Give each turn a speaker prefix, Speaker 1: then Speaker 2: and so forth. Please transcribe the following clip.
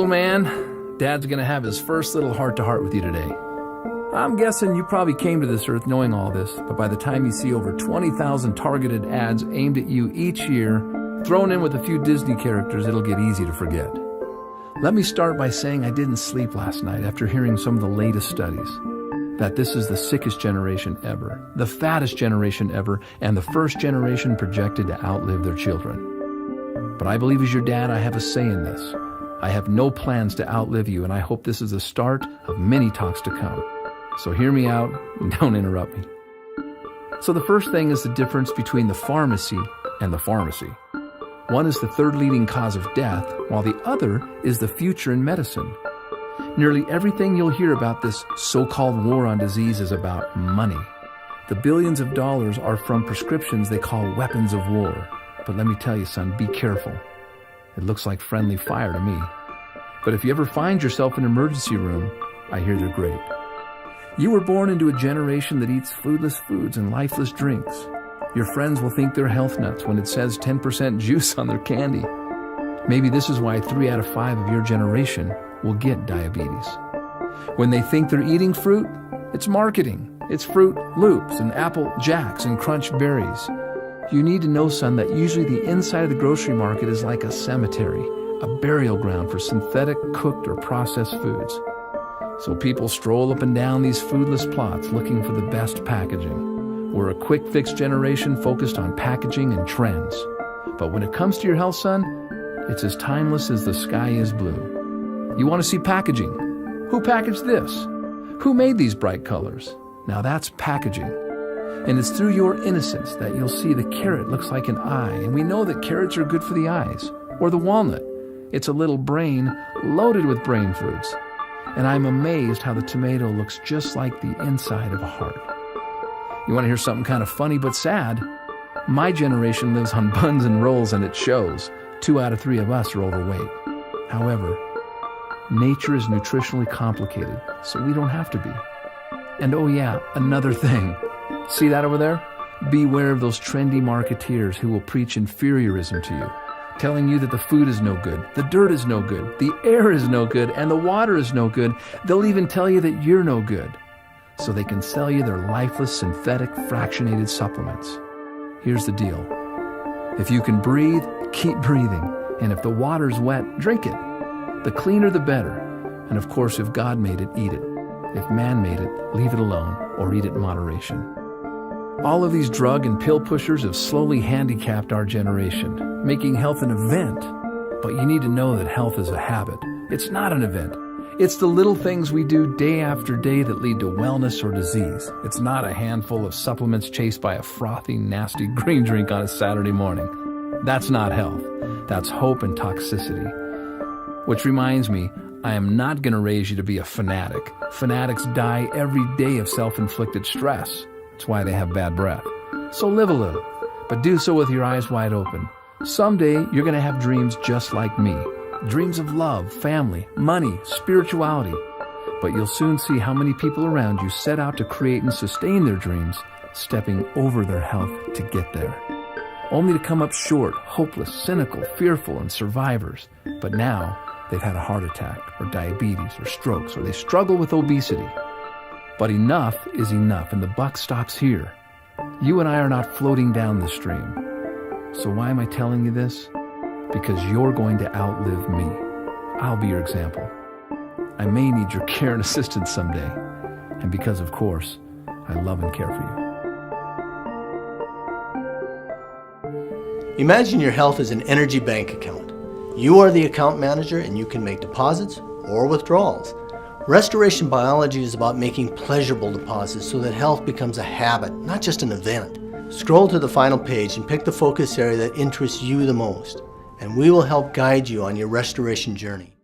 Speaker 1: Little man, Dad's gonna have his first little heart-to-heart with you today. I'm guessing you probably came to this earth knowing all this, but by the time you see over 20,000 targeted ads aimed at you each year, thrown in with a few Disney characters, it'll get easy to forget. Let me start by saying I didn't sleep last night after hearing some of the latest studies. That this is the sickest generation ever, the fattest generation ever, and the first generation projected to outlive their children. But I believe as your dad, I have a say in this. I have no plans to outlive you, and I hope this is the start of many talks to come. So hear me out and don't interrupt me. So the first thing is the difference between the pharmacy and the pharmacy. One is the third leading cause of death, while the other is the future in medicine. Nearly everything you'll hear about this so-called war on disease is about money. The billions of dollars are from prescriptions they call weapons of war. But let me tell you, son, be careful. It looks like friendly fire to me. But if you ever find yourself in an emergency room, I hear they're great. You were born into a generation that eats foodless foods and lifeless drinks. Your friends will think they're health nuts when it says 10% juice on their candy. Maybe this is why 3 out of 5 of your generation will get diabetes. When they think they're eating fruit, it's marketing. It's Fruit Loops and Apple Jacks and Crunch Berries. You need to know, son, that usually the inside of the grocery market is like a cemetery, a burial ground for synthetic, cooked, or processed foods. So people stroll up and down these foodless plots looking for the best packaging. We're a quick-fix generation focused on packaging and trends. But when it comes to your health, son, it's as timeless as the sky is blue. You want to see packaging? Who packaged this? Who made these bright colors? Now that's packaging. And it's through your innocence that you'll see the carrot looks like an eye, and we know that carrots are good for the eyes. Or the walnut. It's a little brain loaded with brain foods. And I'm amazed how the tomato looks just like the inside of a heart. You want to hear something kind of funny but sad? My generation lives on buns and rolls, and it shows. 2 out of 3 of us are overweight. However, nature is nutritionally complicated, so we don't have to be. And oh yeah, another thing. See that over there? Beware of those trendy marketeers who will preach inferiorism to you, telling you that the food is no good, the dirt is no good, the air is no good, and the water is no good. They'll even tell you that you're no good, so they can sell you their lifeless, synthetic, fractionated supplements. Here's the deal. If you can breathe, keep breathing. And if the water's wet, drink it. The cleaner, the better. And of course, if God made it, eat it. If man made it, leave it alone or eat it in moderation. All of these drug and pill pushers have slowly handicapped our generation, making health an event. But you need to know that health is a habit. It's not an event. It's the little things we do day after day that lead to wellness or disease. It's not a handful of supplements chased by a frothy, nasty green drink on a Saturday morning. That's not health. That's hope and toxicity. Which reminds me, I am not going to raise you to be a fanatic. Fanatics die every day of self-inflicted stress. That's why they have bad breath. So live a little, but do so with your eyes wide open. Someday, you're going to have dreams just like me. Dreams of love, family, money, spirituality. But you'll soon see how many people around you set out to create and sustain their dreams, stepping over their health to get there. Only to come up short, hopeless, cynical, fearful, and survivors. But now, they've had a heart attack, or diabetes, or strokes, or they struggle with obesity. But enough is enough, and the buck stops here. You and I are not floating down the stream. So why am I telling you this? Because you're going to outlive me. I'll be your example. I may need your care and assistance someday. And because, of course, I love and care for
Speaker 2: you. Imagine your health as an energy bank account. You are the account manager, and you can make deposits or withdrawals. Restoration biology is about making pleasurable deposits so that health becomes a habit, not just an event. Scroll to the final page and pick the focus area that interests you the most, and we will help guide you on your restoration journey.